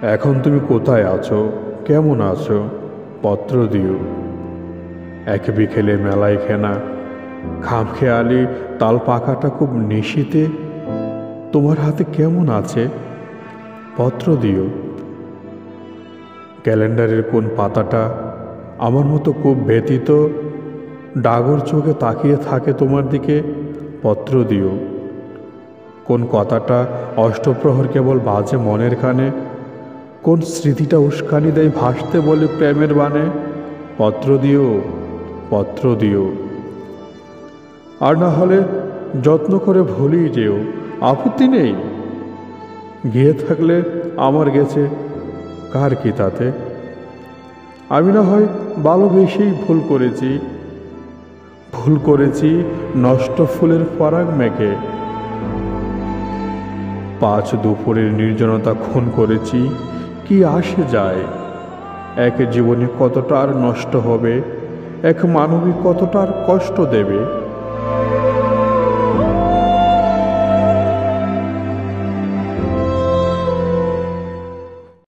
এখন তুমি কোথায় আছো, কেমন আছো? পত্র দিও। এক বিকেলে মেলায় খেনা খামখেয়ালি তাল পাকাটা খুব নিশীতে তোমার হাতে কেমন আছে? পত্র দিও। ক্যালেন্ডারের কোন পাতাটা আমার মতো খুব ব্যতীত ডাগর চোখে তাকিয়ে থাকে তোমার দিকে? পত্র দিও। কোন কথাটা অষ্টপ্রহর কেবল বাজে মনের কানে? কোন স্মৃতিটা উস্কানি দেয় ভাসতে বলে প্রেমের বানে? পত্র দিও, পত্র দিও। আর না হলে যত্ন করে ভুলেই যেও, আপত্তি নেই। গিয়ে থাকলে আমার গেছে, কার কি তাতে? আমি না হয় ভালোবেসেই ভুল করেছি নষ্ট ফুলের পরাগ মেঘে। 5 দুপুরের নির্জনতা খুন করেছি, কি আসে যায়? এক জীবনে কতটা আর নষ্ট হবে, এক মানবী কতটা আর কষ্ট দেবে।